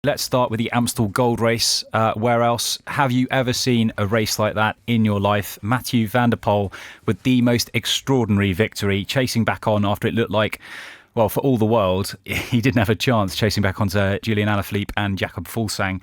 Let's start with the Amstel Gold Race. Where else have you ever seen a race like that in your life? Mathieu van der Poel with the most extraordinary victory, chasing back on after it looked like, well, for all the world, he didn't have a chance chasing back onto Julian Alaphilippe and Jakob Fuglsang,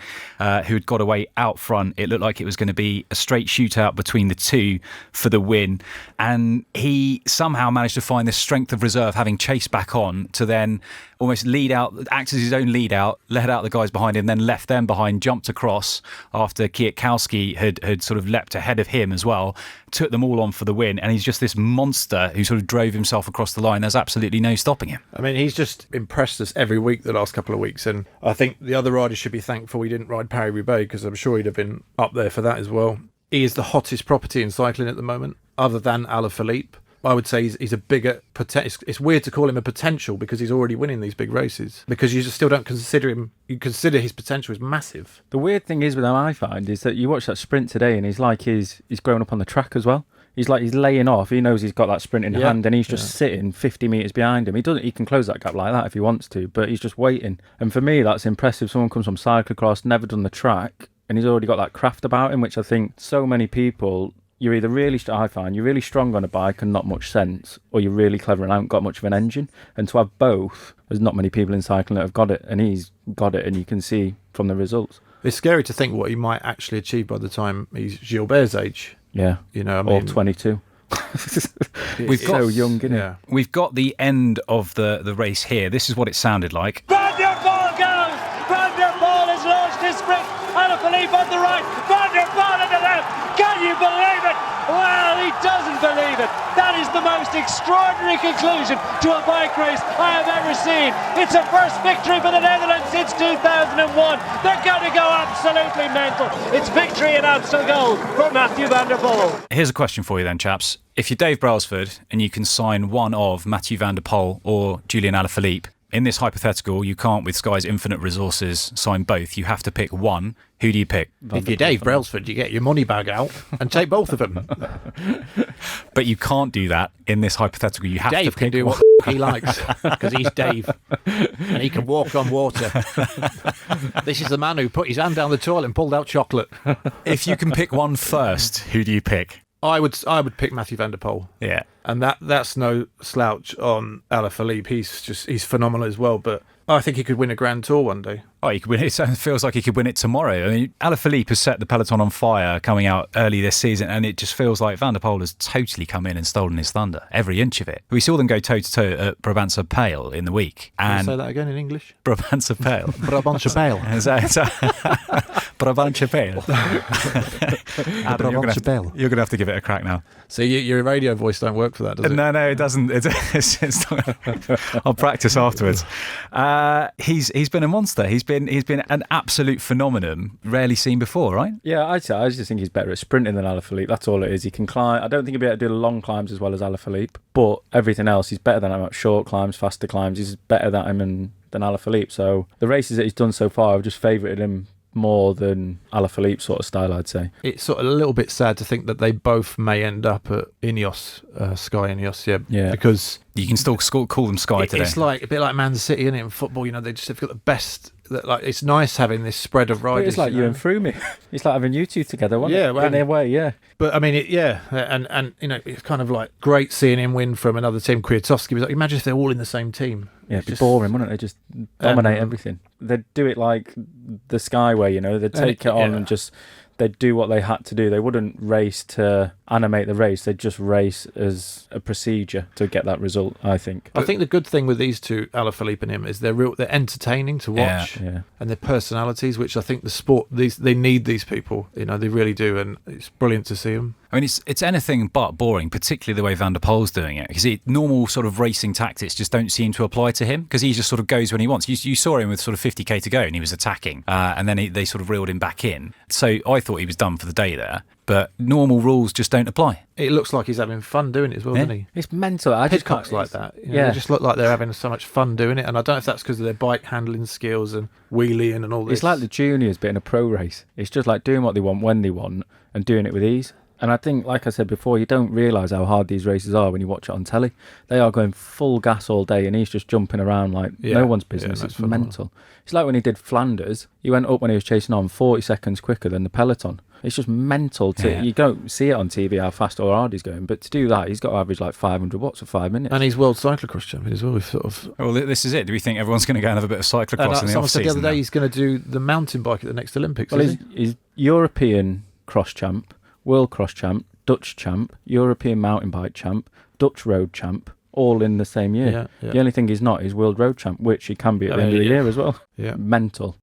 who had got away out front. It looked like it was going to be a straight shootout between the two for the win. And he somehow managed to find this strength of reserve, having chased back on to then almost lead out, act as his own lead out, let out the guys behind him, then left them behind, jumped across after Kwiatkowski had sort of leapt ahead of him as well, took them all on for the win. And he's just this monster who sort of drove himself across the line. There's absolutely no stopping him. I mean, he's just impressed us every week the last couple of weeks. And I think the other riders should be thankful he didn't ride Paris-Roubaix, because I'm sure he'd have been up there for that as well. He is the hottest property in cycling at the moment, other than Alaphilippe. I would say he's a bigger potential. It's weird to call him a potential because he's already winning these big races, because you just still don't consider him. You consider his potential is massive. The weird thing is with him, I find, is that you watch that sprint today and he's like he's grown up on the track as well. He's laying off. He knows he's got that sprint in hand, and he's just sitting 50 metres behind him. He can close that gap like that if he wants to, but he's just waiting. And for me, that's impressive. Someone comes from cyclocross, never done the track, and he's already got that craft about him, which I think so many people. You're either I find you're really strong on a bike and not much sense, or you're really clever and haven't got much of an engine. And to have both, there's not many people in cycling that have got it, and he's got it, and you can see from the results. It's scary to think what he might actually achieve by the time he's Gilbert's age. Yeah, you know, I mean, or 22. We've got so young, isn't it? We've got the end of the race here. This is what it sounded like. Van der Poel goes. Van der Poel has launched his sprint. Alaphilippe on the right. Van der Poel on the left. Can you believe it? Well, he doesn't believe it. That is the most extraordinary conclusion to a bike race I have ever seen. It's a first victory for the Netherlands since 2001. They're going to go absolutely mental. It's victory in Amstel Gold from Mathieu van der Poel. Here's a question for you then, chaps. If you're Dave Brailsford and you can sign one of Mathieu van der Poel or Julian Alaphilippe, in this hypothetical, you can't, with Sky's infinite resources, sign both. You have to pick one. Who do you pick? If you're Dave Brailsford, you get your money bag out and take both of them. But you can't do that in this hypothetical. You have Dave to can pick do one. what he likes, because he's Dave and he can walk on water. This is the man who put his hand down the toilet and pulled out chocolate. If you can pick one first, who do you pick? I would pick Mathieu van der Poel. Yeah. And that's no slouch on Alaphilippe. He's phenomenal as well, but I think he could win a Grand Tour one day. Oh, he could win it. It feels like he could win it tomorrow. I mean, Alaphilippe has set the peloton on fire coming out early this season, and it just feels like Van der Poel has totally come in and stolen his thunder, every inch of it. We saw them go toe-to-toe at Brabantse Pijl in the week. Can you say that again in English? Brabantse Pijl. Brabantse Pijl. Brabantse Pijl. Adam, you're going to have to give it a crack now. So your radio voice don't work for that, does it? No, it doesn't. It's not. I'll practice afterwards. He's been a monster. He's been an absolute phenomenon, rarely seen before, right? Yeah, I just think he's better at sprinting than Alaphilippe. That's all it is. He can climb. I don't think he'll be able to do the long climbs as well as Alaphilippe, but everything else, he's better than him at short climbs, faster climbs. He's better than him than Alaphilippe. So the races that he's done so far, I've just favoured him more than Alaphilippe sort of style, I'd say. It's sort of a little bit sad to think that they both may end up at Ineos, Sky Ineos, yeah. Because you can still call them Sky today. It's like a bit like Man City, isn't it, in football? You know, they've got the best. Like, it's nice having this spread of riders. But it's like you and Froome. It's like having you two together, wasn't it? Well, in a way, yeah. But I mean, and you know, it's kind of like great seeing him win from another team. Kwiatkowski was like, imagine if they're all in the same team. Yeah, it'd be boring, wouldn't it? They just dominate everything. They'd do it like the Sky way, you know. They'd take it on and just they'd do what they had to do. They wouldn't race to animate the race. They'd just race as a procedure to get that result, I think. I think the good thing with these two, Alaphilippe and him, is they're entertaining to watch, and their personalities, which I think the sport, they need these people. You know, they really do, and it's brilliant to see them. I mean, it's anything but boring, particularly the way Van der Poel's doing it, because normal sort of racing tactics just don't seem to apply to him, because he just sort of goes when he wants. You saw him with sort of 50k to go, and he was attacking, and then they sort of reeled him back in. So I thought he was done for the day there. But normal rules just don't apply. It looks like he's having fun doing it as well, doesn't he? It's mental. I just can't like that. You know, they just look like they're having so much fun doing it. And I don't know if that's because of their bike handling skills and wheeling and all this. It's like the juniors, but in a pro race. It's just like doing what they want when they want and doing it with ease. And I think, like I said before, you don't realise how hard these races are when you watch it on telly. They are going full gas all day, and he's just jumping around like no one's business. It's mental. It's like when he did Flanders. He went up when he was chasing on 40 seconds quicker than the peloton. It's just mental. You don't see it on TV how fast or hard he's going, but to do that, he's got to average like 500 watts for 5 minutes. And he's world cyclocross champion as well. Well, this is it. Do we think everyone's going to go and have a bit of cyclocross in the off-season? Someone said the other day he's going to do the mountain bike at the next Olympics. Well, he's European cross champ, world cross champ, Dutch champ, European mountain bike champ, Dutch road champ, all in the same year. The only thing he's not is world road champ, which he can be at the end of the year as well. Yeah. Mental.